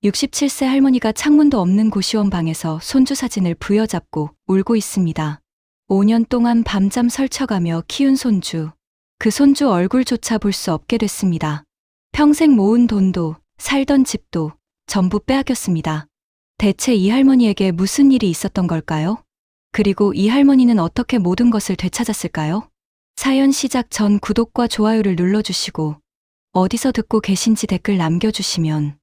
67세 할머니가 창문도 없는 고시원 방에서 손주 사진을 부여잡고 울고 있습니다. 5년 동안 밤잠 설쳐가며 키운 손주. 그 손주 얼굴조차 볼 수 없게 됐습니다. 평생 모은 돈도 살던 집도 전부 빼앗겼습니다. 대체 이 할머니에게 무슨 일이 있었던 걸까요? 그리고 이 할머니는 어떻게 모든 것을 되찾았을까요? 사연 시작 전 구독과 좋아요를 눌러주시고 어디서 듣고 계신지 댓글 남겨주시면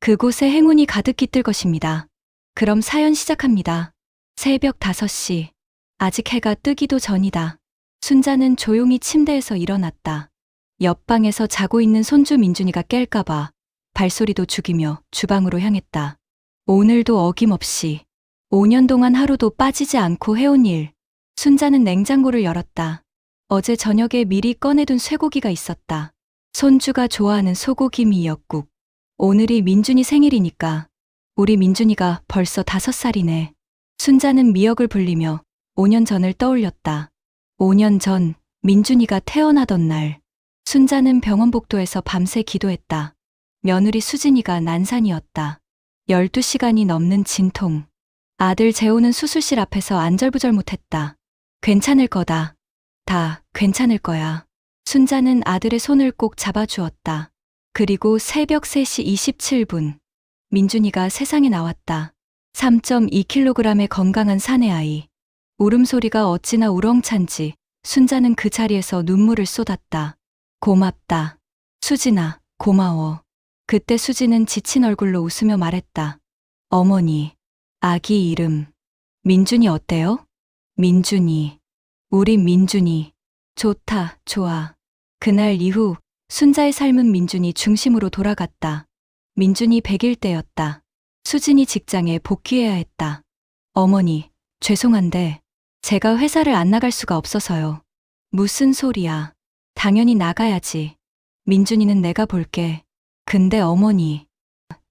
그곳에 행운이 가득 깃들 것입니다. 그럼 사연 시작합니다. 새벽 5시. 아직 해가 뜨기도 전이다. 순자는 조용히 침대에서 일어났다. 옆방에서 자고 있는 손주 민준이가 깰까봐 발소리도 죽이며 주방으로 향했다. 오늘도 어김없이 5년 동안 하루도 빠지지 않고 해온 일. 순자는 냉장고를 열었다. 어제 저녁에 미리 꺼내둔 쇠고기가 있었다. 손주가 좋아하는 소고기 미역국. 오늘이 민준이 생일이니까 우리 민준이가 벌써 5살이네. 순자는 미역을 불리며 5년 전을 떠올렸다. 5년 전 민준이가 태어나던 날. 순자는 병원 복도에서 밤새 기도했다. 며느리 수진이가 난산이었다. 12시간이 넘는 진통. 아들 재호는 수술실 앞에서 안절부절 못했다. 괜찮을 거다. 다 괜찮을 거야. 순자는 아들의 손을 꼭 잡아주었다. 그리고 새벽 3시 27분. 민준이가 세상에 나왔다. 3.2kg의 건강한 사내아이. 울음소리가 어찌나 우렁찬지 순자는 그 자리에서 눈물을 쏟았다. 고맙다. 수진아, 고마워. 그때 수진은 지친 얼굴로 웃으며 말했다. 어머니, 아기 이름. 민준이 어때요? 민준이. 우리 민준이. 좋다, 좋아. 그날 이후 순자의 삶은 민준이 중심으로 돌아갔다. 민준이 100일 때였다. 수진이 직장에 복귀해야 했다. 어머니, 죄송한데 제가 회사를 안 나갈 수가 없어서요. 무슨 소리야. 당연히 나가야지. 민준이는 내가 볼게. 근데 어머니.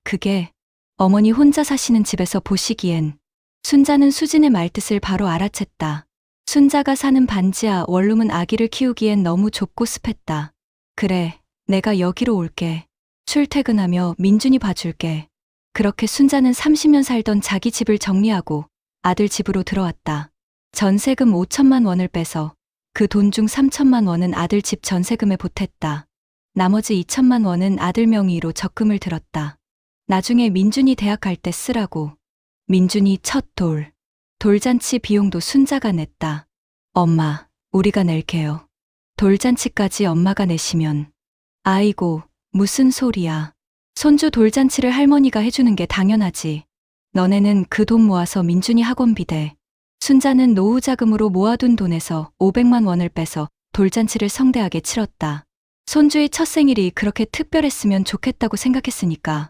그게 어머니 혼자 사시는 집에서 보시기엔. 순자는 수진의 말뜻을 바로 알아챘다. 순자가 사는 반지하 원룸은 아기를 키우기엔 너무 좁고 습했다. 그래, 내가 여기로 올게. 출퇴근하며 민준이 봐줄게. 그렇게 순자는 30년 살던 자기 집을 정리하고 아들 집으로 들어왔다. 전세금 5천만 원을 빼서 그 돈 중 3천만 원은 아들 집 전세금에 보탰다. 나머지 2천만 원은 아들 명의로 적금을 들었다. 나중에 민준이 대학 갈 때 쓰라고. 민준이 첫 돌잔치 비용도 순자가 냈다. 엄마, 우리가 낼게요. 돌잔치까지 엄마가 내시면. 아이고, 무슨 소리야. 손주 돌잔치를 할머니가 해주는 게 당연하지. 너네는 그 돈 모아서 민준이 학원비 대. 순자는 노후자금으로 모아둔 돈에서 500만 원을 빼서 돌잔치를 성대하게 치렀다. 손주의 첫 생일이 그렇게 특별했으면 좋겠다고 생각했으니까.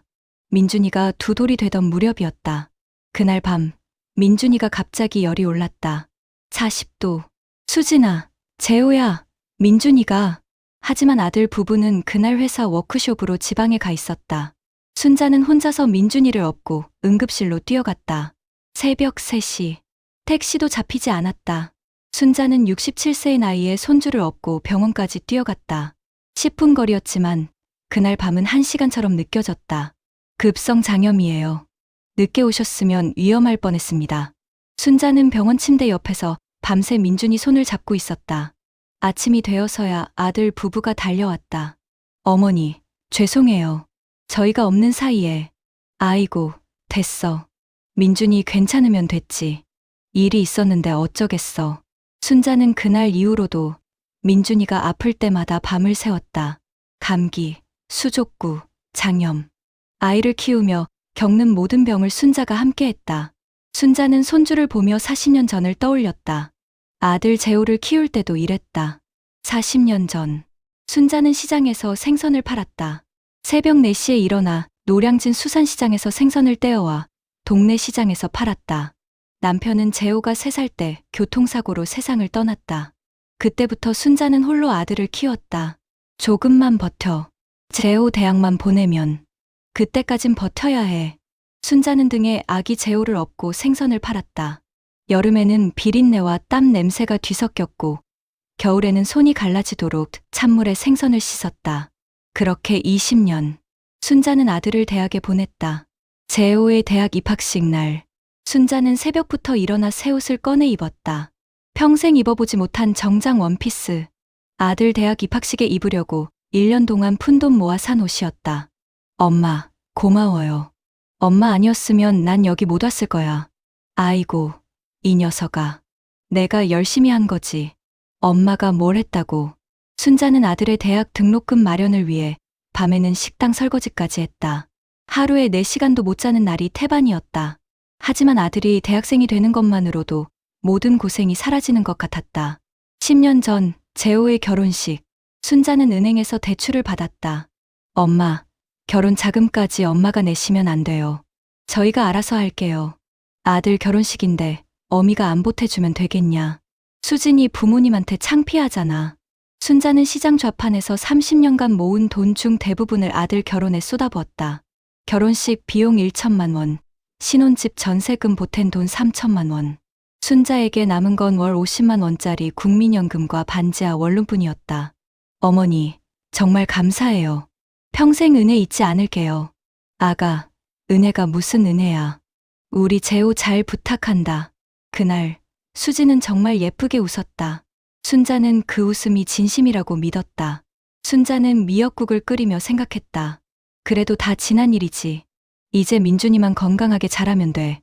민준이가 2돌이 되던 무렵이었다. 그날 밤, 민준이가 갑자기 열이 올랐다. 40도. 수진아, 재호야, 민준이가. 하지만 아들 부부는 그날 회사 워크숍으로 지방에 가 있었다. 순자는 혼자서 민준이를 업고 응급실로 뛰어갔다. 새벽 3시. 택시도 잡히지 않았다. 순자는 67세의 나이에 손주를 업고 병원까지 뛰어갔다. 10분 거리였지만 그날 밤은 1시간처럼 느껴졌다. 급성 장염이에요. 늦게 오셨으면 위험할 뻔했습니다. 순자는 병원 침대 옆에서 밤새 민준이 손을 잡고 있었다. 아침이 되어서야 아들 부부가 달려왔다. 어머니, 죄송해요. 저희가 없는 사이에. 아이고, 됐어. 민준이 괜찮으면 됐지. 일이 있었는데 어쩌겠어. 순자는 그날 이후로도 민준이가 아플 때마다 밤을 새웠다. 감기, 수족구, 장염. 아이를 키우며 겪는 모든 병을 순자가 함께했다. 순자는 손주를 보며 40년 전을 떠올렸다. 아들 재호를 키울 때도 이랬다. 40년 전. 순자는 시장에서 생선을 팔았다. 새벽 4시에 일어나 노량진 수산시장에서 생선을 떼어와 동네 시장에서 팔았다. 남편은 재호가 3살 때 교통사고로 세상을 떠났다. 그때부터 순자는 홀로 아들을 키웠다. 조금만 버텨. 재호 대학만 보내면. 그때까진 버텨야 해. 순자는 등에 아기 재호를 업고 생선을 팔았다. 여름에는 비린내와 땀 냄새가 뒤섞였고 겨울에는 손이 갈라지도록 찬물에 생선을 씻었다. 그렇게 20년. 순자는 아들을 대학에 보냈다. 재호의 대학 입학식 날, 순자는 새벽부터 일어나 새 옷을 꺼내 입었다. 평생 입어보지 못한 정장 원피스. 아들 대학 입학식에 입으려고 1년 동안 푼돈 모아 산 옷이었다. 엄마, 고마워요. 엄마 아니었으면 난 여기 못 왔을 거야. 아이고, 이 녀석아. 내가 열심히 한 거지. 엄마가 뭘 했다고. 순자는 아들의 대학 등록금 마련을 위해 밤에는 식당 설거지까지 했다. 하루에 4시간도 못 자는 날이 태반이었다. 하지만 아들이 대학생이 되는 것만으로도 모든 고생이 사라지는 것 같았다. 10년 전 재호의 결혼식, 순자는 은행에서 대출을 받았다. 엄마, 결혼 자금까지 엄마가 내시면 안 돼요. 저희가 알아서 할게요. 아들 결혼식인데 어미가 안 보태주면 되겠냐. 수진이 부모님한테 창피하잖아. 순자는 시장 좌판에서 30년간 모은 돈 중 대부분을 아들 결혼에 쏟아부었다. 결혼식 비용 1천만 원, 신혼집 전세금 보탠 돈 3천만 원. 순자에게 남은 건 월 50만 원짜리 국민연금과 반지하 원룸뿐이었다. 어머니, 정말 감사해요. 평생 은혜 잊지 않을게요. 아가, 은혜가 무슨 은혜야. 우리 재호 잘 부탁한다. 그날, 수지는 정말 예쁘게 웃었다. 순자는 그 웃음이 진심이라고 믿었다. 순자는 미역국을 끓이며 생각했다. 그래도 다 지난 일이지. 이제 민준이만 건강하게 자라면 돼.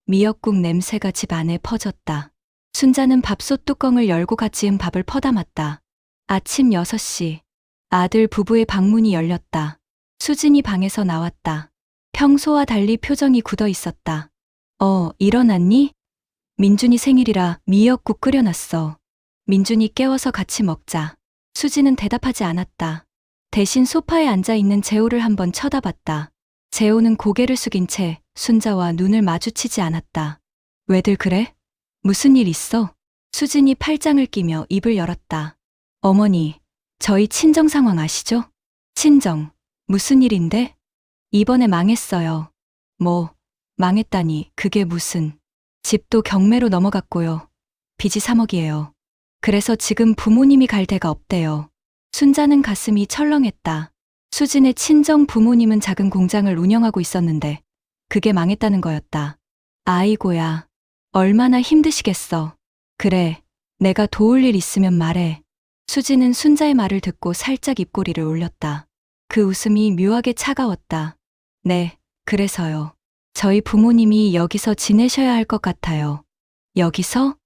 미역국 냄새가 집 안에 퍼졌다. 순자는 밥솥 뚜껑을 열고 갓 지은 밥을 퍼담았다. 아침 6시, 아들 부부의 방문이 열렸다. 수진이 방에서 나왔다. 평소와 달리 표정이 굳어 있었다. 일어났니? 민준이 생일이라 미역국 끓여놨어. 민준이 깨워서 같이 먹자. 수지는 대답하지 않았다. 대신 소파에 앉아 있는 재호를 한번 쳐다봤다. 재호는 고개를 숙인 채 순자와 눈을 마주치지 않았다. 왜들 그래? 무슨 일 있어? 수진이 팔짱을 끼며 입을 열었다. 어머니, 저희 친정 상황 아시죠? 친정, 무슨 일인데? 이번에 망했어요. 뭐, 망했다니 그게 무슨. 집도 경매로 넘어갔고요. 빚이 3억이에요. 그래서 지금 부모님이 갈 데가 없대요. 순자는 가슴이 철렁했다. 수진의 친정 부모님은 작은 공장을 운영하고 있었는데 그게 망했다는 거였다. 아이고야, 얼마나 힘드시겠어. 그래, 내가 도울 일 있으면 말해. 수진은 순자의 말을 듣고 살짝 입꼬리를 올렸다. 그 웃음이 묘하게 차가웠다. 네, 그래서요. 저희 부모님이 여기서 지내셔야 할 것 같아요. 여기서?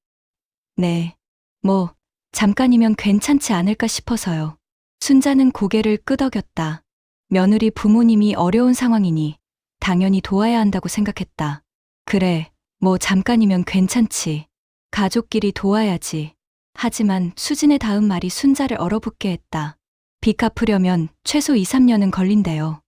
네. 뭐, 잠깐이면 괜찮지 않을까 싶어서요. 순자는 고개를 끄덕였다. 며느리 부모님이 어려운 상황이니 당연히 도와야 한다고 생각했다. 그래, 뭐 잠깐이면 괜찮지. 가족끼리 도와야지. 하지만 수진의 다음 말이 순자를 얼어붙게 했다. 빚 갚으려면 최소 2, 3년은 걸린대요.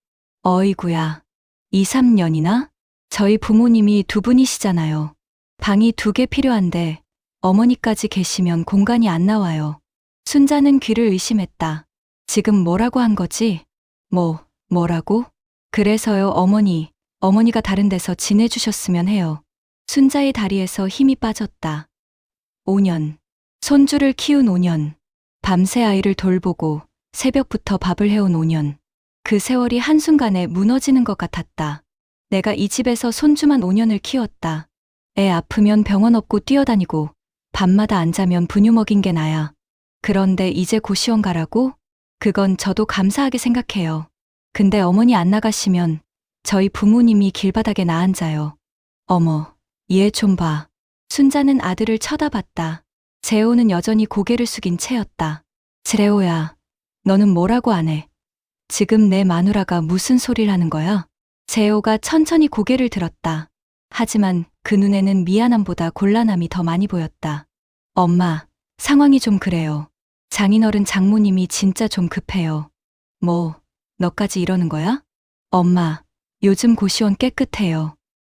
어이구야. 2, 3년이나? 저희 부모님이 2분이시잖아요. 방이 2개 필요한데 어머니까지 계시면 공간이 안 나와요. 순자는 귀를 의심했다. 지금 뭐라고 한 거지? 뭐라고? 그래서요 어머니가 다른 데서 지내주셨으면 해요. 순자의 다리에서 힘이 빠졌다. 5년. 손주를 키운 5년. 밤새 아이를 돌보고 새벽부터 밥을 해온 5년. 그 세월이 한순간에 무너지는 것 같았다. 내가 이 집에서 손주만 5년을 키웠다. 애 아프면 병원 없고 뛰어다니고 밤마다 안 자면 분유 먹인 게 나야. 그런데 이제 고시원 가라고? 그건 저도 감사하게 생각해요. 근데 어머니 안 나가시면 저희 부모님이 길바닥에 나앉아요. 어머, 얘 좀 봐. 순자는 아들을 쳐다봤다. 재호는 여전히 고개를 숙인 채였다. 재호야, 너는 뭐라고 안 해? 지금 내 마누라가 무슨 소리를 하는 거야? 재호가 천천히 고개를 들었다. 하지만 그 눈에는 미안함보다 곤란함이 더 많이 보였다. 엄마, 상황이 좀 그래요. 장인어른 장모님이 진짜 좀 급해요. 뭐, 너까지 이러는 거야? 엄마, 요즘 고시원 깨끗해요.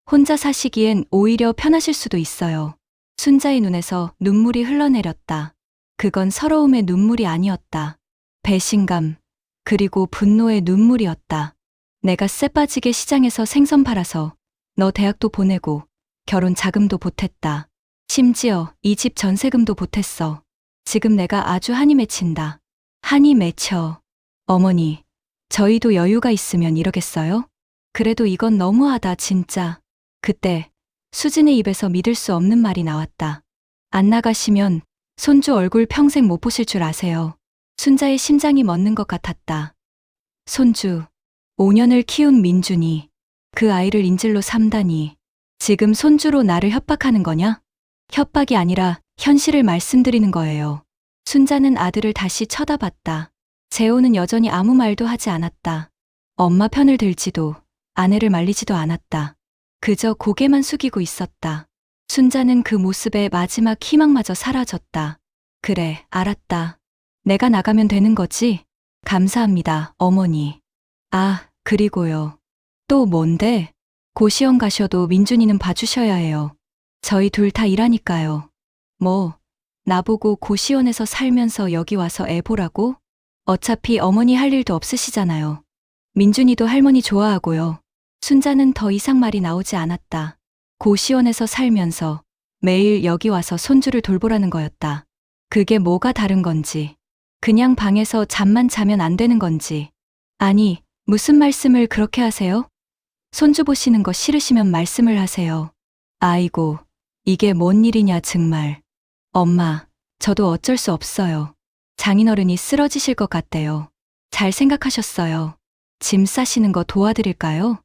혼자 사시기엔 오히려 편하실 수도 있어요. 순자의 눈에서 눈물이 흘러내렸다. 그건 서러움의 눈물이 아니었다. 배신감, 그리고 분노의 눈물이었다. 내가 쎄빠지게 시장에서 생선 팔아서 너 대학도 보내고 결혼 자금도 보탰다. 심지어 이 집 전세금도 보탰어. 지금 내가 아주 한이 맺힌다. 한이 맺혀. 어머니, 저희도 여유가 있으면 이러겠어요? 그래도 이건 너무하다, 진짜. 그때 수진의 입에서 믿을 수 없는 말이 나왔다. 안 나가시면 손주 얼굴 평생 못 보실 줄 아세요. 순자의 심장이 멎는 것 같았다. 손주, 5년을 키운 민준이, 그 아이를 인질로 삼다니. 지금 손주로 나를 협박하는 거냐? 협박이 아니라 현실을 말씀드리는 거예요. 순자는 아들을 다시 쳐다봤다. 재호는 여전히 아무 말도 하지 않았다. 엄마 편을 들지도 아내를 말리지도 않았다. 그저 고개만 숙이고 있었다. 순자는 그 모습에 마지막 희망마저 사라졌다. 그래, 알았다. 내가 나가면 되는 거지? 감사합니다, 어머니. 아, 그리고요. 또 뭔데? 고시원 가셔도 민준이는 봐주셔야 해요. 저희 둘 다 일하니까요. 뭐, 나보고 고시원에서 살면서 여기 와서 애 보라고? 어차피 어머니 할 일도 없으시잖아요. 민준이도 할머니 좋아하고요. 순자는 더 이상 말이 나오지 않았다. 고시원에서 살면서 매일 여기 와서 손주를 돌보라는 거였다. 그게 뭐가 다른 건지, 그냥 방에서 잠만 자면 안 되는 건지. 아니, 무슨 말씀을 그렇게 하세요? 손주 보시는 거 싫으시면 말씀을 하세요. 아이고, 이게 뭔 일이냐 정말. 엄마, 저도 어쩔 수 없어요. 장인어른이 쓰러지실 것 같대요. 잘 생각하셨어요. 짐 싸시는 거 도와드릴까요?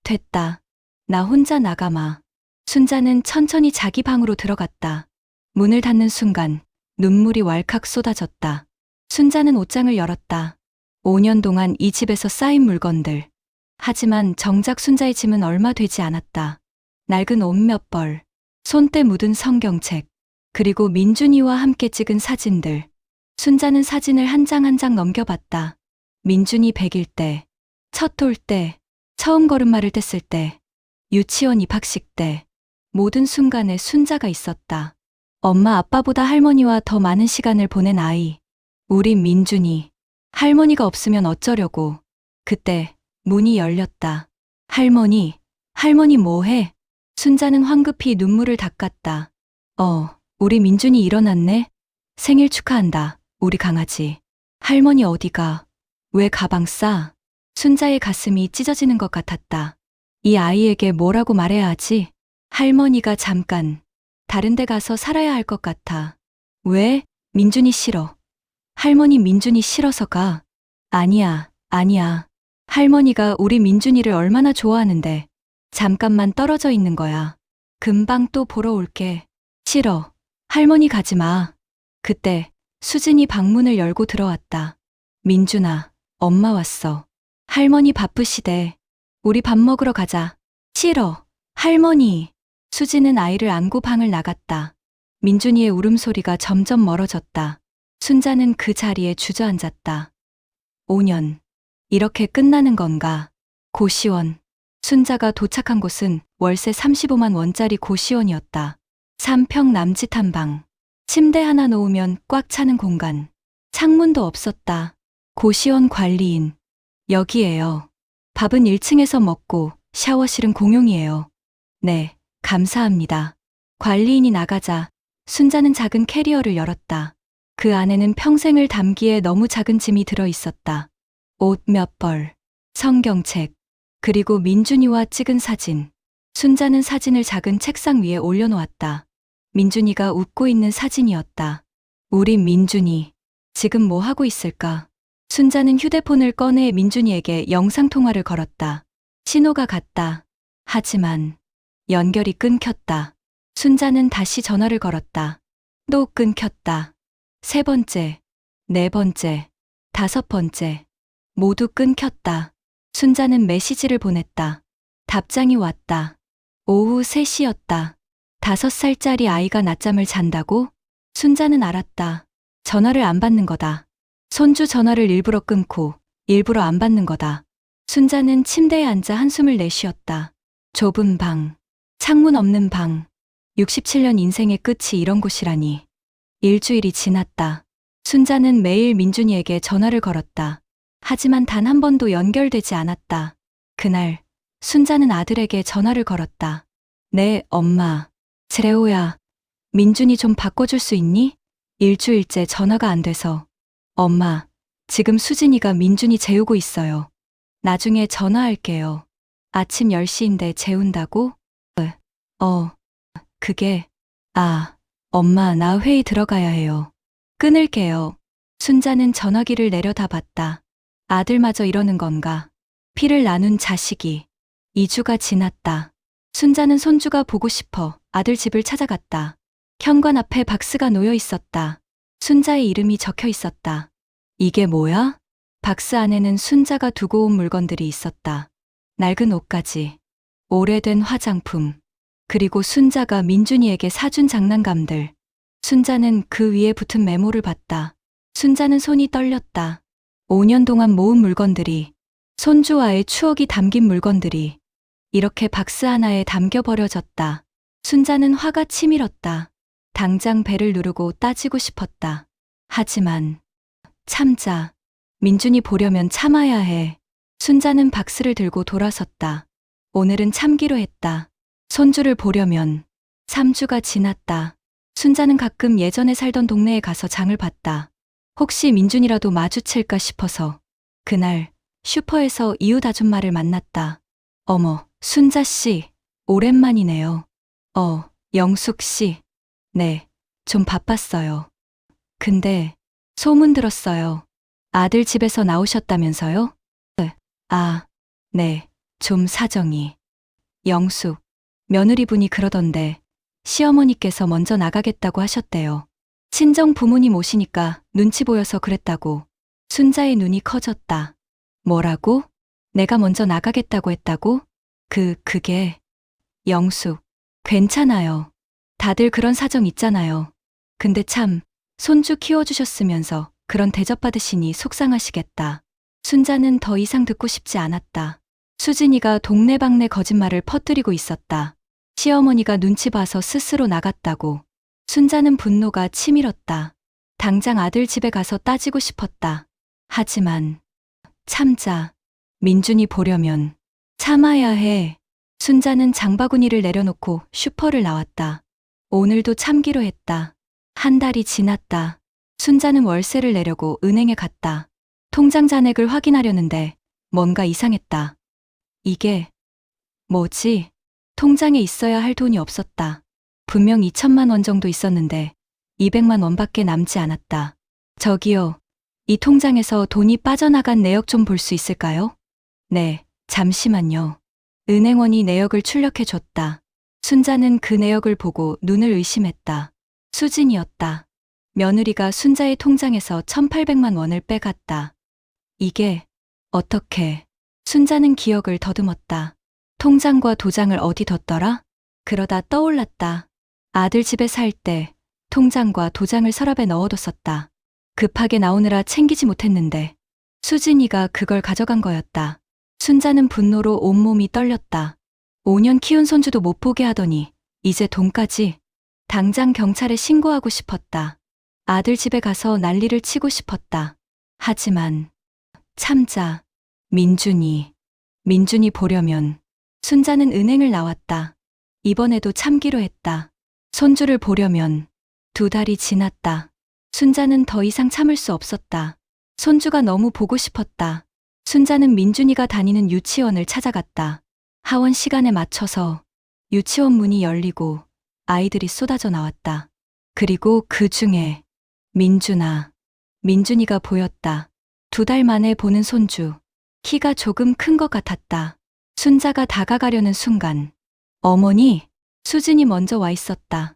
됐다. 나 혼자 나가마. 순자는 천천히 자기 방으로 들어갔다. 문을 닫는 순간 눈물이 왈칵 쏟아졌다. 순자는 옷장을 열었다. 5년 동안 이 집에서 쌓인 물건들. 하지만 정작 순자의 짐은 얼마 되지 않았다. 낡은 옷 몇 벌, 손때 묻은 성경책, 그리고 민준이와 함께 찍은 사진들. 순자는 사진을 한 장 한 장 넘겨봤다. 민준이 100일 때, 첫 돌 때, 처음 걸음마를 뗐을 때, 유치원 입학식 때, 모든 순간에 순자가 있었다. 엄마 아빠보다 할머니와 더 많은 시간을 보낸 아이. 우리 민준이. 할머니가 없으면 어쩌려고. 그때 문이 열렸다. 할머니, 할머니 뭐해? 순자는 황급히 눈물을 닦았다. 우리 민준이 일어났네. 생일 축하한다, 우리 강아지. 할머니 어디가? 왜 가방 싸? 순자의 가슴이 찢어지는 것 같았다. 이 아이에게 뭐라고 말해야 하지? 할머니가 잠깐 다른 데 가서 살아야 할 것 같아. 왜? 민준이 싫어. 할머니 민준이 싫어서 가. 아니야, 아니야. 할머니가 우리 민준이를 얼마나 좋아하는데 잠깐만 떨어져 있는 거야. 금방 또 보러 올게. 싫어. 할머니 가지 마. 그때 수진이 방문을 열고 들어왔다. 민준아, 엄마 왔어. 할머니 바쁘시대. 우리 밥 먹으러 가자. 싫어. 할머니. 수진은 아이를 안고 방을 나갔다. 민준이의 울음소리가 점점 멀어졌다. 순자는 그 자리에 주저앉았다. 5년. 이렇게 끝나는 건가? 고시원. 순자가 도착한 곳은 월세 35만 원짜리 고시원이었다. 3평 남짓한 방. 침대 하나 놓으면 꽉 차는 공간. 창문도 없었다. 고시원 관리인. 여기에요. 밥은 1층에서 먹고 샤워실은 공용이에요. 네, 감사합니다. 관리인이 나가자 순자는 작은 캐리어를 열었다. 그 안에는 평생을 담기에 너무 작은 짐이 들어 있었다. 옷 몇 벌, 성경책, 그리고 민준이와 찍은 사진. 순자는 사진을 작은 책상 위에 올려놓았다. 민준이가 웃고 있는 사진이었다. 우리 민준이, 지금 뭐 하고 있을까? 순자는 휴대폰을 꺼내 민준이에게 영상통화를 걸었다. 신호가 갔다. 하지만 연결이 끊겼다. 순자는 다시 전화를 걸었다. 또 끊겼다. 3번째, 4번째, 5번째. 모두 끊겼다. 순자는 메시지를 보냈다. 답장이 왔다. 오후 3시였다. 5살짜리 아이가 낮잠을 잔다고? 순자는 알았다. 전화를 안 받는 거다. 손주 전화를 일부러 끊고 일부러 안 받는 거다. 순자는 침대에 앉아 한숨을 내쉬었다. 좁은 방, 창문 없는 방. 67년 인생의 끝이 이런 곳이라니. 일주일이 지났다. 순자는 매일 민준이에게 전화를 걸었다. 하지만 단 한 번도 연결되지 않았다. 그날 순자는 아들에게 전화를 걸었다. 네, 엄마. 재호야, 민준이 좀 바꿔줄 수 있니? 일주일째 전화가 안 돼서. 엄마, 지금 수진이가 민준이 재우고 있어요. 나중에 전화할게요. 아침 10시인데 재운다고? 어, 그게, 엄마, 나 회의 들어가야 해요. 끊을게요. 순자는 전화기를 내려다 봤다. 아들마저 이러는 건가? 피를 나눈 자식이. 2주가 지났다. 순자는 손주가 보고 싶어 아들 집을 찾아갔다. 현관 앞에 박스가 놓여 있었다. 순자의 이름이 적혀 있었다. 이게 뭐야? 박스 안에는 순자가 두고 온 물건들이 있었다. 낡은 옷까지, 오래된 화장품, 그리고 순자가 민준이에게 사준 장난감들. 순자는 그 위에 붙은 메모를 봤다. 순자는 손이 떨렸다. 5년 동안 모은 물건들이, 손주와의 추억이 담긴 물건들이 이렇게 박스 하나에 담겨 버려졌다. 순자는 화가 치밀었다. 당장 배를 누르고 따지고 싶었다. 하지만 참자. 민준이 보려면 참아야 해. 순자는 박스를 들고 돌아섰다. 오늘은 참기로 했다. 손주를 보려면 3주가 지났다. 순자는 가끔 예전에 살던 동네에 가서 장을 봤다. 혹시 민준이라도 마주칠까 싶어서. 그날 슈퍼에서 이웃 아줌마를 만났다. 어머, 순자 씨, 오랜만이네요. 영숙 씨. 네, 좀 바빴어요. 근데 소문 들었어요. 아들 집에서 나오셨다면서요? 네, 좀 사정이. 영숙, 며느리분이 그러던데 시어머니께서 먼저 나가겠다고 하셨대요. 친정 부모님 오시니까 눈치 보여서 그랬다고. 순자의 눈이 커졌다. 뭐라고? 내가 먼저 나가겠다고 했다고? 그게. 영숙, 괜찮아요. 다들 그런 사정 있잖아요. 근데 참, 손주 키워주셨으면서 그런 대접받으시니 속상하시겠다. 순자는 더 이상 듣고 싶지 않았다. 수진이가 동네방네 거짓말을 퍼뜨리고 있었다. 시어머니가 눈치 봐서 스스로 나갔다고. 순자는 분노가 치밀었다. 당장 아들 집에 가서 따지고 싶었다. 하지만 참자. 민준이 보려면 참아야 해. 순자는 장바구니를 내려놓고 슈퍼를 나왔다. 오늘도 참기로 했다. 한 달이 지났다. 순자는 월세를 내려고 은행에 갔다. 통장 잔액을 확인하려는데 뭔가 이상했다. 이게 뭐지? 통장에 있어야 할 돈이 없었다. 분명 2천만 원 정도 있었는데 200만 원밖에 남지 않았다. 저기요, 이 통장에서 돈이 빠져나간 내역 좀 볼 수 있을까요? 네, 잠시만요. 은행원이 내역을 출력해 줬다. 순자는 그 내역을 보고 눈을 의심했다. 수진이었다. 며느리가 순자의 통장에서 1,800만 원을 빼갔다. 이게 어떻게? 순자는 기억을 더듬었다. 통장과 도장을 어디 뒀더라? 그러다 떠올랐다. 아들 집에 살 때 통장과 도장을 서랍에 넣어뒀었다. 급하게 나오느라 챙기지 못했는데 수진이가 그걸 가져간 거였다. 순자는 분노로 온몸이 떨렸다. 5년 키운 손주도 못 보게 하더니 이제 돈까지. 당장 경찰에 신고하고 싶었다. 아들 집에 가서 난리를 치고 싶었다. 하지만 참자. 민준이 보려면. 순자는 은행을 나왔다. 이번에도 참기로 했다. 손주를 보려면. 2달이 지났다. 순자는 더 이상 참을 수 없었다. 손주가 너무 보고 싶었다. 순자는 민준이가 다니는 유치원을 찾아갔다. 하원 시간에 맞춰서 유치원 문이 열리고 아이들이 쏟아져 나왔다. 그리고 그 중에 민준이가 보였다. 2달 만에 보는 손주. 키가 조금 큰 것 같았다. 순자가 다가가려는 순간 어머니, 수진이 먼저 와 있었다.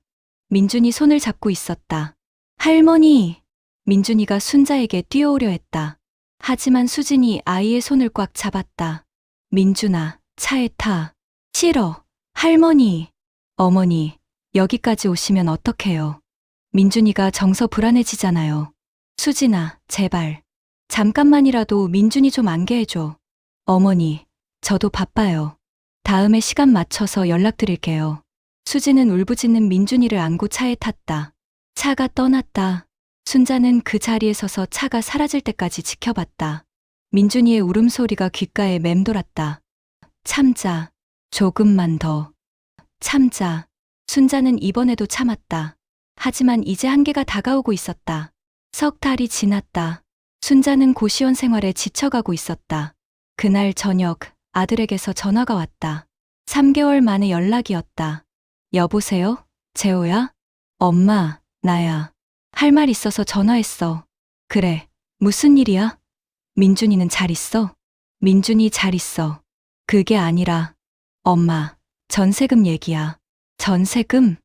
민준이 손을 잡고 있었다. 할머니! 민준이가 순자에게 뛰어오려 했다. 하지만 수진이 아이의 손을 꽉 잡았다. 민준아, 차에 타. 싫어. 할머니. 어머니, 여기까지 오시면 어떡해요. 민준이가 정서 불안해지잖아요. 수진아, 제발. 잠깐만이라도 민준이 좀 안게 해줘. 어머니, 저도 바빠요. 다음에 시간 맞춰서 연락드릴게요. 수진은 울부짖는 민준이를 안고 차에 탔다. 차가 떠났다. 순자는 그 자리에 서서 차가 사라질 때까지 지켜봤다. 민준이의 울음소리가 귓가에 맴돌았다. 참자. 조금만 더. 참자. 순자는 이번에도 참았다. 하지만 이제 한계가 다가오고 있었다. 석 달이 지났다. 순자는 고시원 생활에 지쳐가고 있었다. 그날 저녁 아들에게서 전화가 왔다. 3개월 만에 연락이었다. 여보세요? 재호야? 엄마, 나야. 할 말 있어서 전화했어. 그래, 무슨 일이야? 민준이는 잘 있어? 민준이 잘 있어. 그게 아니라, 엄마, 전세금 얘기야. 전세금?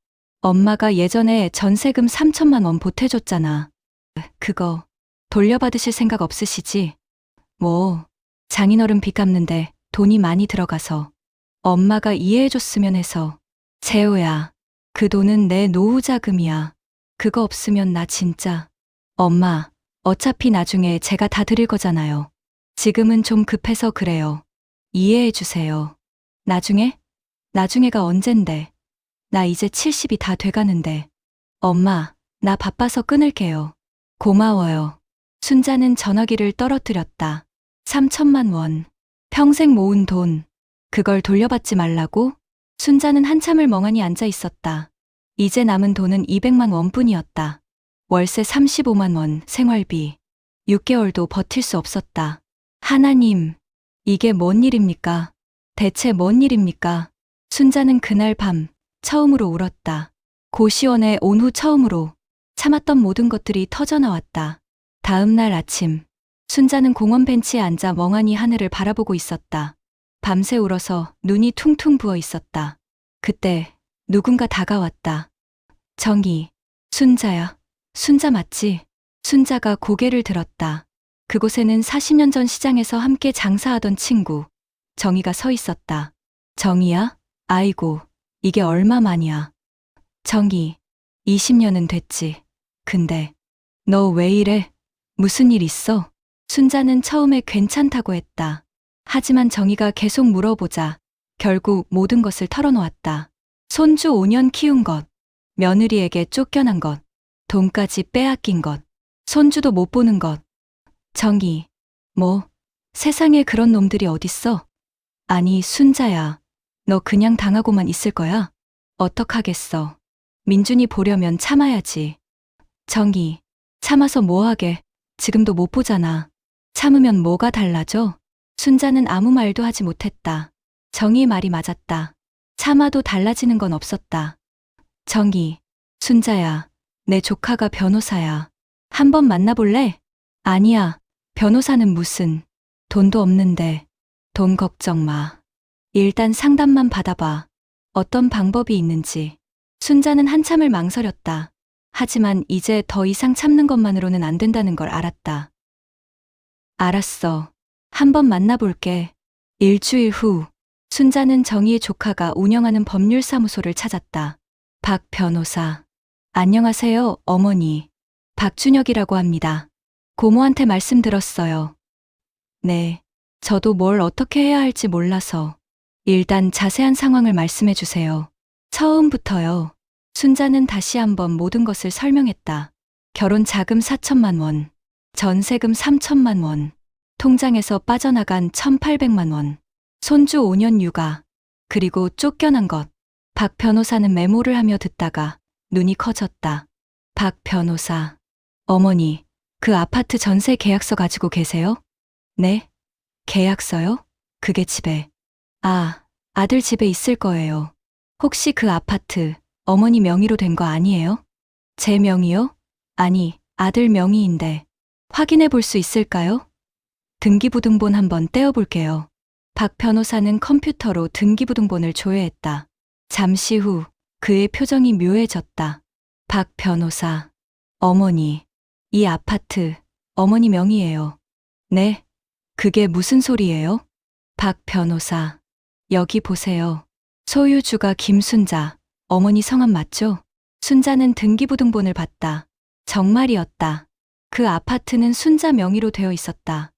엄마가 예전에 전세금 3천만 원 보태줬잖아. 그거 돌려받으실 생각 없으시지? 뭐, 장인어른 빚 갚는데 돈이 많이 들어가서 엄마가 이해해줬으면 해서. 재호야, 그 돈은 내 노후 자금이야. 그거 없으면 나 진짜. 엄마, 어차피 나중에 제가 다 드릴 거잖아요. 지금은 좀 급해서 그래요. 이해해주세요. 나중에? 나중에가 언젠데. 나 이제 70이 다 돼가는데. 엄마, 나 바빠서 끊을게요. 고마워요. 순자는 전화기를 떨어뜨렸다. 3천만 원. 평생 모은 돈. 그걸 돌려받지 말라고? 순자는 한참을 멍하니 앉아 있었다. 이제 남은 돈은 200만 원뿐이었다. 월세 35만 원, 생활비. 6개월도 버틸 수 없었다. 하나님, 이게 뭔 일입니까? 대체 뭔 일입니까? 순자는 그날 밤 처음으로 울었다. 고시원에 온 후 처음으로 참았던 모든 것들이 터져나왔다. 다음 날 아침, 순자는 공원 벤치에 앉아 멍하니 하늘을 바라보고 있었다. 밤새 울어서 눈이 퉁퉁 부어 있었다. 그때 누군가 다가왔다. 정희, 순자야. 순자 맞지? 순자가 고개를 들었다. 그곳에는 40년 전 시장에서 함께 장사하던 친구, 정희가 서 있었다. 정희야? 아이고, 이게 얼마만이야. 정희, 20년은 됐지. 근데 너 왜 이래? 무슨 일 있어? 순자는 처음에 괜찮다고 했다. 하지만 정희가 계속 물어보자 결국 모든 것을 털어놓았다. 손주 5년 키운 것, 며느리에게 쫓겨난 것, 돈까지 빼앗긴 것, 손주도 못 보는 것. 정희, 뭐, 세상에 그런 놈들이 어딨어? 아니, 순자야. 너 그냥 당하고만 있을 거야? 어떡하겠어. 민준이 보려면 참아야지. 정희, 참아서 뭐하게. 지금도 못 보잖아. 참으면 뭐가 달라져? 순자는 아무 말도 하지 못했다. 정희 말이 맞았다. 참아도 달라지는 건 없었다. 정희, 순자야, 내 조카가 변호사야. 한번 만나볼래? 아니야, 변호사는 무슨. 돈도 없는데. 돈 걱정 마. 일단 상담만 받아봐. 어떤 방법이 있는지. 순자는 한참을 망설였다. 하지만 이제 더 이상 참는 것만으로는 안 된다는 걸 알았다. 알았어. 한번 만나볼게. 일주일 후, 순자는 정희의 조카가 운영하는 법률사무소를 찾았다. 박 변호사. 안녕하세요, 어머니. 박준혁이라고 합니다. 고모한테 말씀 들었어요. 네. 저도 뭘 어떻게 해야 할지 몰라서. 일단 자세한 상황을 말씀해 주세요. 처음부터요. 순자는 다시 한번 모든 것을 설명했다. 결혼 자금 4천만 원, 전세금 3천만 원, 통장에서 빠져나간 1,800만 원, 손주 5년 육아, 그리고 쫓겨난 것. 박 변호사는 메모를 하며 듣다가 눈이 커졌다. 박 변호사. 어머니, 그 아파트 전세 계약서 가지고 계세요? 네? 계약서요? 그게 집에. 아들 집에 있을 거예요. 혹시 그 아파트 어머니 명의로 된 거 아니에요? 제 명의요? 아니, 아들 명의인데. 확인해 볼 수 있을까요? 등기부등본 한번 떼어볼게요. 박 변호사는 컴퓨터로 등기부등본을 조회했다. 잠시 후 그의 표정이 묘해졌다. 박 변호사. 어머니, 이 아파트 어머니 명의예요. 네? 그게 무슨 소리예요? 박 변호사. 여기 보세요. 소유주가 김순자. 어머니 성함 맞죠? 순자는 등기부등본을 봤다. 정말이었다. 그 아파트는 순자 명의로 되어 있었다.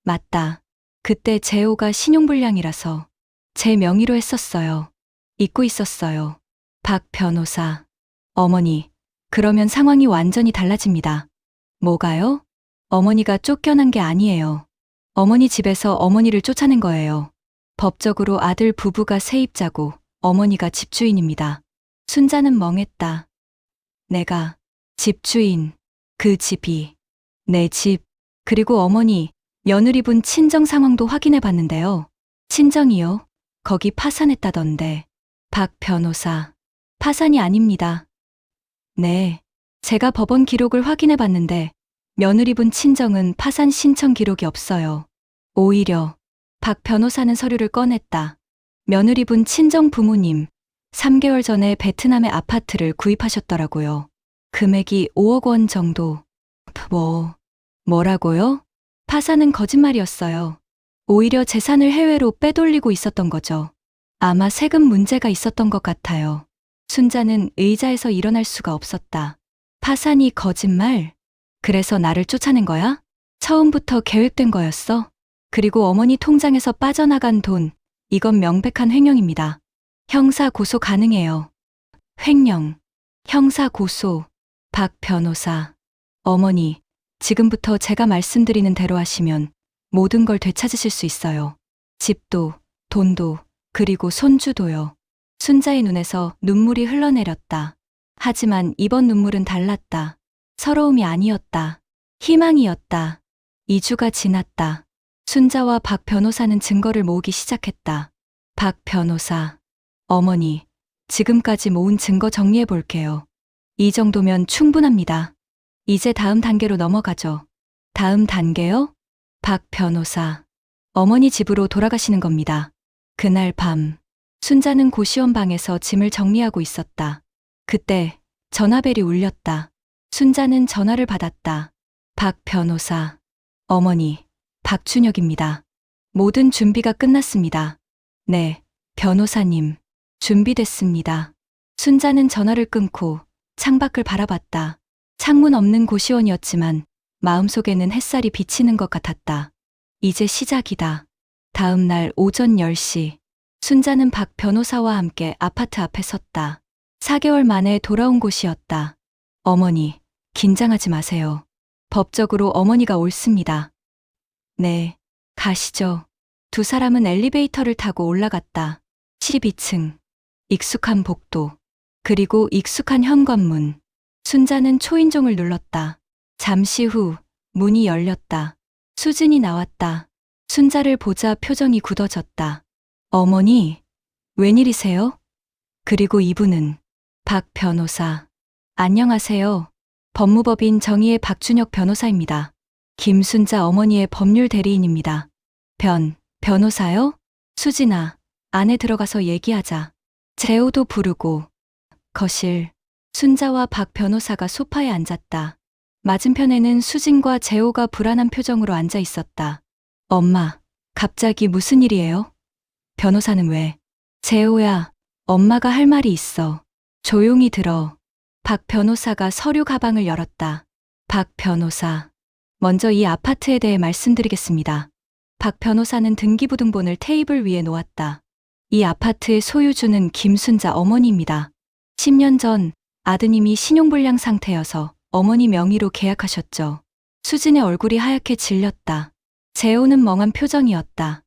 맞다. 그때 재호가 신용불량이라서 제 명의로 했었어요. 잊고 있었어요. 박 변호사. 어머니, 그러면 상황이 완전히 달라집니다. 뭐가요? 어머니가 쫓겨난 게 아니에요. 어머니 집에서 어머니를 쫓아낸 거예요. 법적으로 아들 부부가 세입자고 어머니가 집주인입니다. 순자는 멍했다. 내가 집주인, 그 집이 내 집, 그리고 어머니, 며느리분 친정 상황도 확인해 봤는데요. 친정이요? 거기 파산했다던데. 박 변호사. 파산이 아닙니다. 네. 제가 법원 기록을 확인해 봤는데 며느리분 친정은 파산 신청 기록이 없어요. 오히려 박 변호사는 서류를 꺼냈다. 며느리분 친정 부모님 3개월 전에 베트남의 아파트를 구입하셨더라고요. 금액이 5억 원 정도. 뭐라고요? 파산은 거짓말이었어요. 오히려 재산을 해외로 빼돌리고 있었던 거죠. 아마 세금 문제가 있었던 것 같아요. 순자는 의자에서 일어날 수가 없었다. 파산이 거짓말? 그래서 나를 쫓아낸 거야? 처음부터 계획된 거였어? 그리고 어머니 통장에서 빠져나간 돈, 이건 명백한 횡령입니다. 형사 고소 가능해요. 횡령, 형사 고소, 박 변호사. 어머니, 지금부터 제가 말씀드리는 대로 하시면 모든 걸 되찾으실 수 있어요. 집도, 돈도, 그리고 손주도요. 순자의 눈에서 눈물이 흘러내렸다. 하지만 이번 눈물은 달랐다. 서러움이 아니었다. 희망이었다. 2주가 지났다. 순자와 박 변호사는 증거를 모으기 시작했다. 박 변호사. 어머니, 지금까지 모은 증거 정리해 볼게요. 이 정도면 충분합니다. 이제 다음 단계로 넘어가죠. 다음 단계요? 박 변호사. 어머니 집으로 돌아가시는 겁니다. 그날 밤, 순자는 고시원 방에서 짐을 정리하고 있었다. 그때 전화벨이 울렸다. 순자는 전화를 받았다. 박 변호사. 어머니, 박준혁입니다. 모든 준비가 끝났습니다. 네, 변호사님. 준비됐습니다. 순자는 전화를 끊고 창밖을 바라봤다. 창문 없는 고시원이었지만 마음속에는 햇살이 비치는 것 같았다. 이제 시작이다. 다음 날 오전 10시, 순자는 박 변호사와 함께 아파트 앞에 섰다. 4개월 만에 돌아온 곳이었다. 어머니, 긴장하지 마세요. 법적으로 어머니가 옳습니다. 네, 가시죠. 두 사람은 엘리베이터를 타고 올라갔다. 12층. 익숙한 복도. 그리고 익숙한 현관문. 순자는 초인종을 눌렀다. 잠시 후 문이 열렸다. 수진이 나왔다. 순자를 보자 표정이 굳어졌다. 어머니, 웬일이세요? 그리고 이분은 박 변호사. 안녕하세요. 법무법인 정의의 박준혁 변호사입니다. 김순자 어머니의 법률 대리인입니다. 변호사요? 수진아, 안에 들어가서 얘기하자. 재호도 부르고. 거실. 순자와 박 변호사가 소파에 앉았다. 맞은편에는 수진과 재호가 불안한 표정으로 앉아 있었다. 엄마, 갑자기 무슨 일이에요? 변호사는 왜? 재호야, 엄마가 할 말이 있어. 조용히 들어. 박 변호사가 서류 가방을 열었다. 박 변호사. 먼저 이 아파트에 대해 말씀드리겠습니다. 박 변호사는 등기부등본을 테이블 위에 놓았다. 이 아파트의 소유주는 김순자 어머니입니다. 10년 전 아드님이 신용불량 상태여서 어머니 명의로 계약하셨죠. 수진의 얼굴이 하얗게 질렸다. 재호는 멍한 표정이었다.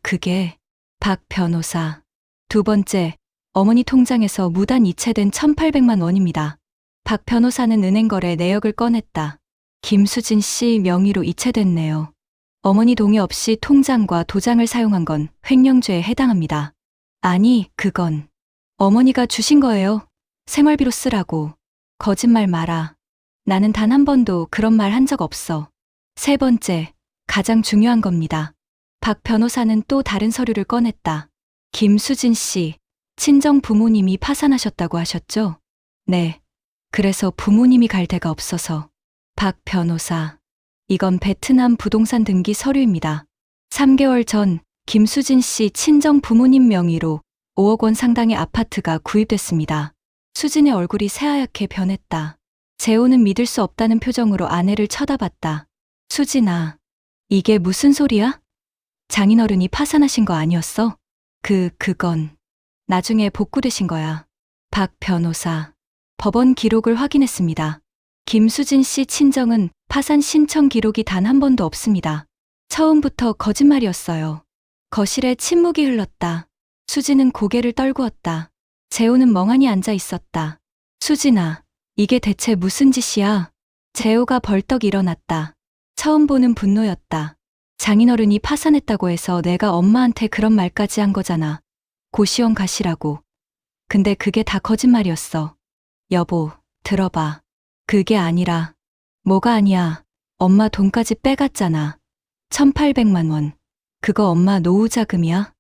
그게 박 변호사. 두 번째, 어머니 통장에서 무단 이체된 1,800만 원입니다. 박 변호사는 은행거래 내역을 꺼냈다. 김수진 씨 명의로 이체됐네요. 어머니 동의 없이 통장과 도장을 사용한 건 횡령죄에 해당합니다. 아니, 그건 어머니가 주신 거예요. 생활비로 쓰라고. 거짓말 마라. 나는 단 한 번도 그런 말 한 적 없어. 세 번째, 가장 중요한 겁니다. 박 변호사는 또 다른 서류를 꺼냈다. 김수진 씨, 친정 부모님이 파산하셨다고 하셨죠? 네. 그래서 부모님이 갈 데가 없어서. 박 변호사. 이건 베트남 부동산 등기 서류입니다. 3개월 전 김수진 씨 친정 부모님 명의로 5억 원 상당의 아파트가 구입됐습니다. 수진의 얼굴이 새하얗게 변했다. 재호는 믿을 수 없다는 표정으로 아내를 쳐다봤다. 수진아, 이게 무슨 소리야? 장인어른이 파산하신 거 아니었어? 그건 나중에 복구되신 거야. 박 변호사. 법원 기록을 확인했습니다. 김수진 씨 친정은 파산 신청 기록이 단 한 번도 없습니다. 처음부터 거짓말이었어요. 거실에 침묵이 흘렀다. 수진은 고개를 떨구었다. 재호는 멍하니 앉아 있었다. 수진아, 이게 대체 무슨 짓이야? 재호가 벌떡 일어났다. 처음 보는 분노였다. 장인어른이 파산했다고 해서 내가 엄마한테 그런 말까지 한 거잖아. 고시원 가시라고. 근데 그게 다 거짓말이었어. 여보, 들어봐. 그게 아니라. 뭐가 아니야. 엄마 돈까지 빼갔잖아. 1,800만 원. 그거 엄마 노후 자금이야?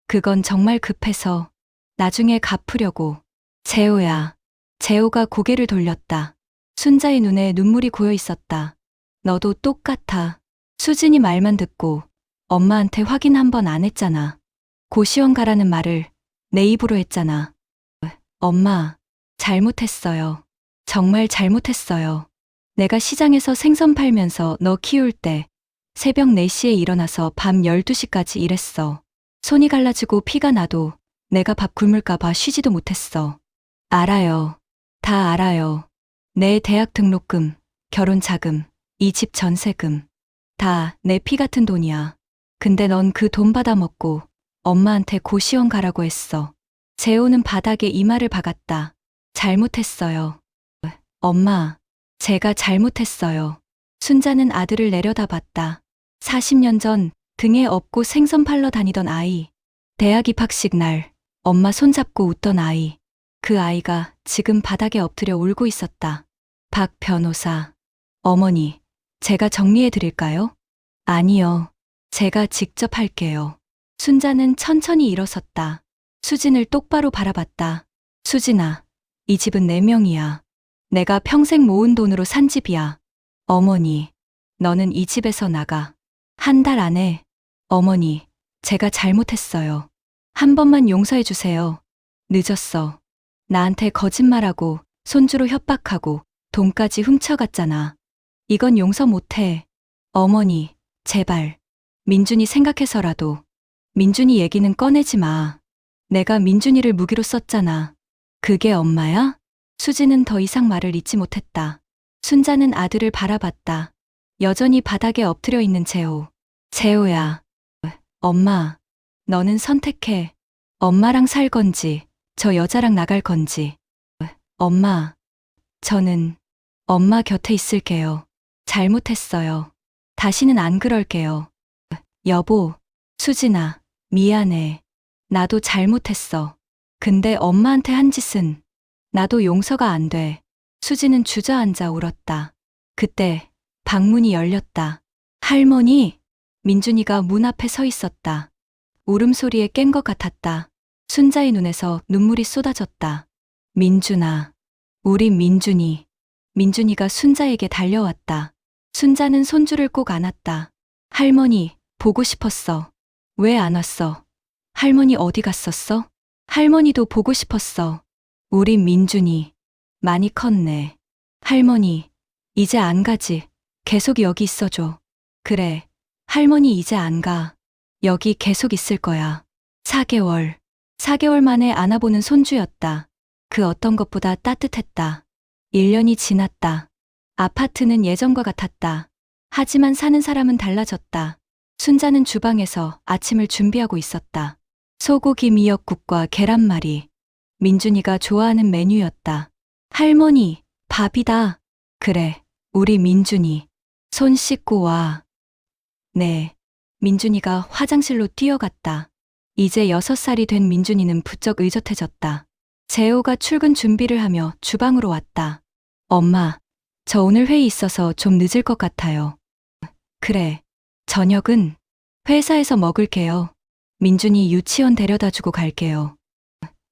그건 정말 급해서 나중에 갚으려고. 재호야. 재호가 고개를 돌렸다. 순자의 눈에 눈물이 고여 있었다. 너도 똑같아. 수진이 말만 듣고 엄마한테 확인 한 번 안 했잖아. 고시원 가라는 말을 내 입으로 했잖아. 엄마, 잘못했어요. 정말 잘못했어요. 내가 시장에서 생선 팔면서 너 키울 때 새벽 4시에 일어나서 밤 12시까지 일했어. 손이 갈라지고 피가 나도 내가 밥 굶을까봐 쉬지도 못했어. 알아요. 다 알아요. 내 대학 등록금, 결혼 자금, 이 집 전세금. 다 내 피 같은 돈이야. 근데 넌 그 돈 받아먹고 엄마한테 고시원 가라고 했어. 재호는 바닥에 이마를 박았다. 잘못했어요. 엄마, 제가 잘못했어요. 순자는 아들을 내려다봤다. 40년 전 등에 업고 생선 팔러 다니던 아이. 대학 입학식 날 엄마 손잡고 웃던 아이. 그 아이가 지금 바닥에 엎드려 울고 있었다. 박 변호사. 어머니, 제가 정리해 드릴까요? 아니요. 제가 직접 할게요. 순자는 천천히 일어섰다. 수진을 똑바로 바라봤다. 수진아, 이 집은 내 명이야. 내가 평생 모은 돈으로 산 집이야. 어머니, 너는 이 집에서 나가. 한 달 안에. 어머니, 제가 잘못했어요. 한 번만 용서해 주세요. 늦었어. 나한테 거짓말하고 손주로 협박하고 돈까지 훔쳐갔잖아. 이건 용서 못해. 어머니, 제발. 민준이 생각해서라도. 민준이 얘기는 꺼내지 마. 내가 민준이를 무기로 썼잖아. 그게 엄마야? 수지는 더 이상 말을 잇지 못했다. 순자는 아들을 바라봤다. 여전히 바닥에 엎드려 있는 재호. 재호야. 엄마, 너는 선택해. 엄마랑 살 건지, 저 여자랑 나갈 건지. 엄마, 저는 엄마 곁에 있을게요. 잘못했어요. 다시는 안 그럴게요. 여보, 수진아, 미안해. 나도 잘못했어. 근데 엄마한테 한 짓은 나도 용서가 안 돼. 수지는 주저앉아 울었다. 그때 방문이 열렸다. 할머니! 민준이가 문 앞에 서 있었다. 울음소리에 깬 것 같았다. 순자의 눈에서 눈물이 쏟아졌다. 민준아, 우리 민준이. 민준이가 순자에게 달려왔다. 순자는 손주를 꼭 안았다. 할머니, 보고 싶었어. 왜 안 왔어? 할머니 어디 갔었어? 할머니도 보고 싶었어. 우리 민준이 많이 컸네. 할머니, 이제 안 가지. 계속 여기 있어줘. 그래, 할머니 이제 안 가. 여기 계속 있을 거야. 4개월. 4개월 만에 안아보는 손주였다. 그 어떤 것보다 따뜻했다. 1년이 지났다. 아파트는 예전과 같았다. 하지만 사는 사람은 달라졌다. 순자는 주방에서 아침을 준비하고 있었다. 소고기 미역국과 계란말이. 민준이가 좋아하는 메뉴였다. 할머니, 밥이다. 그래, 우리 민준이. 손 씻고 와. 네. 민준이가 화장실로 뛰어갔다. 이제 6살이 된 민준이는 부쩍 의젓해졌다. 재호가 출근 준비를 하며 주방으로 왔다. 엄마, 저 오늘 회의 있어서 좀 늦을 것 같아요. 그래, 저녁은 회사에서 먹을게요. 민준이 유치원 데려다주고 갈게요.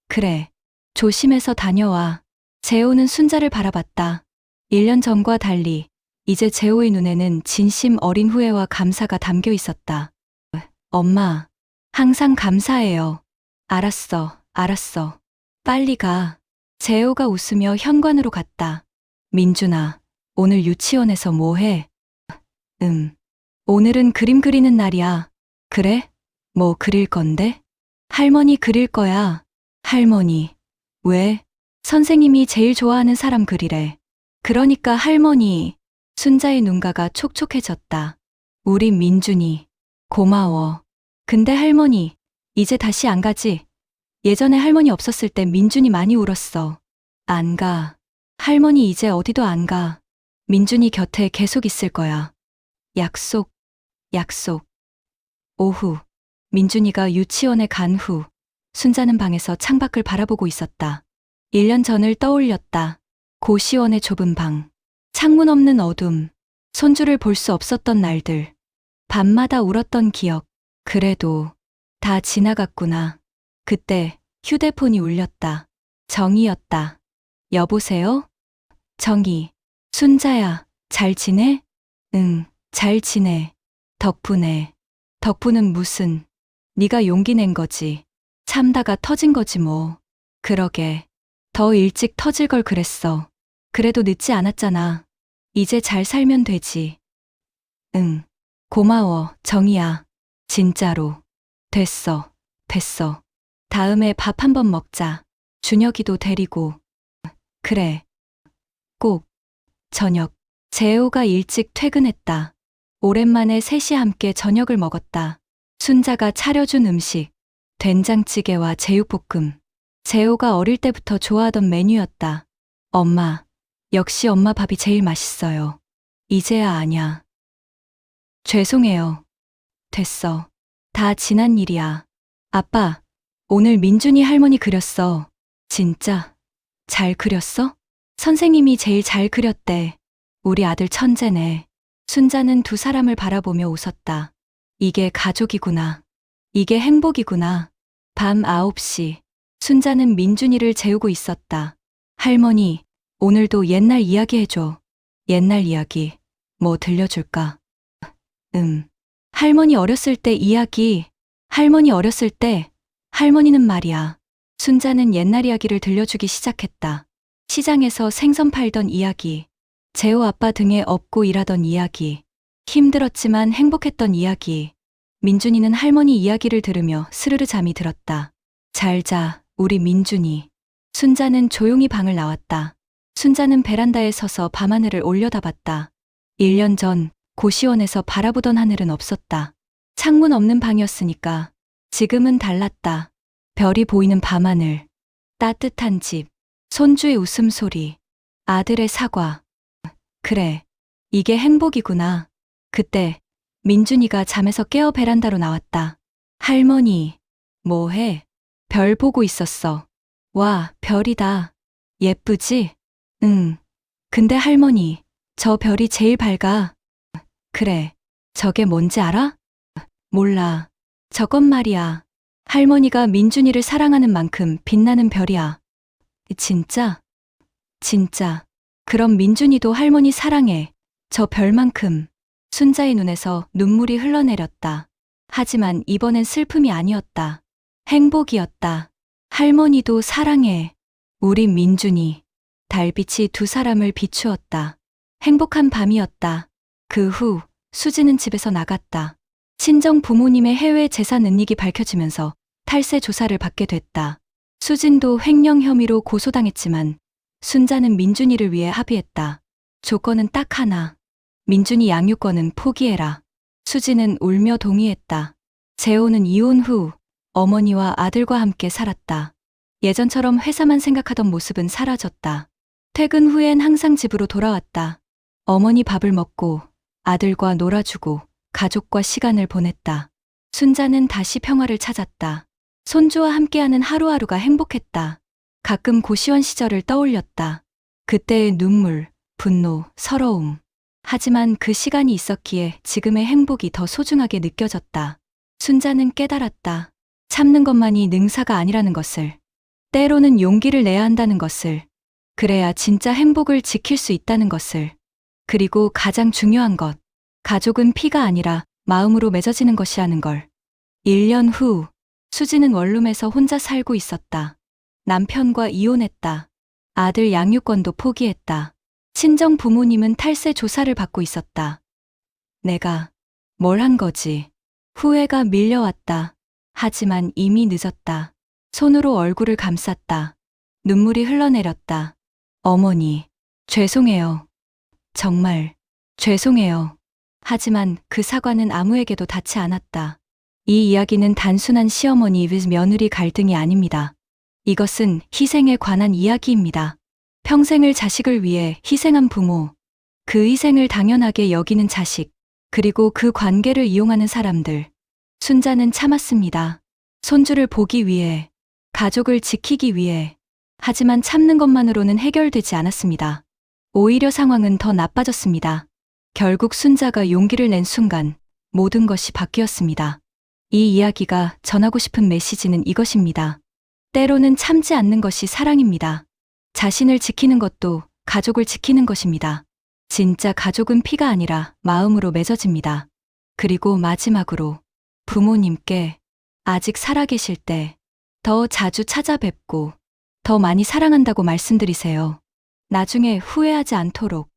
그래, 조심해서 다녀와. 재호는 순자를 바라봤다. 1년 전과 달리 이제 재호의 눈에는 진심 어린 후회와 감사가 담겨 있었다. 엄마, 항상 감사해요. 알았어, 알았어. 빨리 가. 재호가 웃으며 현관으로 갔다. 민준아, 오늘 유치원에서 뭐 해? 오늘은 그림 그리는 날이야. 그래? 뭐 그릴 건데? 할머니 그릴 거야. 할머니. 왜? 선생님이 제일 좋아하는 사람 그리래. 그러니까 할머니. 순자의 눈가가 촉촉해졌다. 우리 민준이. 고마워. 근데 할머니, 이제 다시 안 가지? 예전에 할머니 없었을 때 민준이 많이 울었어. 안 가. 할머니 이제 어디도 안 가. 민준이 곁에 계속 있을 거야. 약속, 약속. 오후, 민준이가 유치원에 간 후 순자는 방에서 창밖을 바라보고 있었다. 1년 전을 떠올렸다. 고시원의 좁은 방, 창문 없는 어둠, 손주를 볼 수 없었던 날들, 밤마다 울었던 기억. 그래도 다 지나갔구나. 그때 휴대폰이 울렸다. 정이었다. 여보세요? 정이. 순자야, 잘 지내? 응, 잘 지내. 덕분에. 덕분은 무슨. 네가 용기 낸 거지. 참다가 터진 거지 뭐. 그러게. 더 일찍 터질 걸 그랬어. 그래도 늦지 않았잖아. 이제 잘 살면 되지. 응. 고마워, 정이야. 진짜로. 됐어. 됐어. 다음에 밥 한번 먹자. 준혁이도 데리고. 그래. 꼭. 저녁. 재호가 일찍 퇴근했다. 오랜만에 셋이 함께 저녁을 먹었다. 순자가 차려준 음식. 된장찌개와 제육볶음. 재호가 어릴 때부터 좋아하던 메뉴였다. 엄마. 역시 엄마 밥이 제일 맛있어요. 이제야 아냐. 죄송해요. 됐어. 다 지난 일이야. 아빠, 오늘 민준이 할머니 그렸어. 진짜? 잘 그렸어? 선생님이 제일 잘 그렸대. 우리 아들 천재네. 순자는 두 사람을 바라보며 웃었다. 이게 가족이구나. 이게 행복이구나. 밤 9시. 순자는 민준이를 재우고 있었다. 할머니, 오늘도 옛날 이야기 해줘. 옛날 이야기. 뭐 들려줄까? 할머니 어렸을 때 이야기. 할머니 어렸을 때. 할머니는 말이야. 순자는 옛날 이야기를 들려주기 시작했다. 시장에서 생선 팔던 이야기. 재호 아빠 등에 업고 일하던 이야기. 힘들었지만 행복했던 이야기. 민준이는 할머니 이야기를 들으며 스르르 잠이 들었다. 잘 자, 우리 민준이. 순자는 조용히 방을 나왔다. 순자는 베란다에 서서 밤하늘을 올려다봤다. 1년 전 고시원에서 바라보던 하늘은 없었다. 창문 없는 방이었으니까. 지금은 달랐다. 별이 보이는 밤하늘. 따뜻한 집. 손주의 웃음소리. 아들의 사과. 그래. 이게 행복이구나. 그때 민준이가 잠에서 깨어 베란다로 나왔다. 할머니. 뭐해? 별 보고 있었어. 와, 별이다. 예쁘지? 응. 근데 할머니, 저 별이 제일 밝아. 그래. 저게 뭔지 알아? 몰라. 저건 말이야. 할머니가 민준이를 사랑하는 만큼 빛나는 별이야. 진짜? 진짜. 그럼 민준이도 할머니 사랑해. 저 별만큼. 순자의 눈에서 눈물이 흘러내렸다. 하지만 이번엔 슬픔이 아니었다. 행복이었다. 할머니도 사랑해. 우리 민준이. 달빛이 두 사람을 비추었다. 행복한 밤이었다. 그 후 수지는 집에서 나갔다. 친정 부모님의 해외 재산 은닉이 밝혀지면서 탈세 조사를 받게 됐다. 수진도 횡령 혐의로 고소당했지만 순자는 민준이를 위해 합의했다. 조건은 딱 하나. 민준이 양육권은 포기해라. 수지는 울며 동의했다. 재호는 이혼 후 어머니와 아들과 함께 살았다. 예전처럼 회사만 생각하던 모습은 사라졌다. 퇴근 후엔 항상 집으로 돌아왔다. 어머니 밥을 먹고 아들과 놀아주고 가족과 시간을 보냈다. 순자는 다시 평화를 찾았다. 손주와 함께하는 하루하루가 행복했다. 가끔 고시원 시절을 떠올렸다. 그때의 눈물, 분노, 서러움. 하지만 그 시간이 있었기에 지금의 행복이 더 소중하게 느껴졌다. 순자는 깨달았다. 참는 것만이 능사가 아니라는 것을. 때로는 용기를 내야 한다는 것을. 그래야 진짜 행복을 지킬 수 있다는 것을. 그리고 가장 중요한 것. 가족은 피가 아니라 마음으로 맺어지는 것이라는 걸. 1년 후, 수지는 원룸에서 혼자 살고 있었다. 남편과 이혼했다. 아들 양육권도 포기했다. 친정 부모님은 탈세 조사를 받고 있었다. 내가 뭘 한 거지? 후회가 밀려왔다. 하지만 이미 늦었다. 손으로 얼굴을 감쌌다. 눈물이 흘러내렸다. 어머니, 죄송해요. 정말, 죄송해요. 하지만 그 사과는 아무에게도 닿지 않았다. 이 이야기는 단순한 시어머니 vs 며느리 갈등이 아닙니다. 이것은 희생에 관한 이야기입니다. 평생을 자식을 위해 희생한 부모, 그 희생을 당연하게 여기는 자식, 그리고 그 관계를 이용하는 사람들. 순자는 참았습니다. 손주를 보기 위해, 가족을 지키기 위해. 하지만 참는 것만으로는 해결되지 않았습니다. 오히려 상황은 더 나빠졌습니다. 결국 순자가 용기를 낸 순간 모든 것이 바뀌었습니다. 이 이야기가 전하고 싶은 메시지는 이것입니다. 때로는 참지 않는 것이 사랑입니다. 자신을 지키는 것도 가족을 지키는 것입니다. 진짜 가족은 피가 아니라 마음으로 맺어집니다. 그리고 마지막으로 부모님께 아직 살아계실 때 더 자주 찾아뵙고 더 많이 사랑한다고 말씀드리세요. 나중에 후회하지 않도록.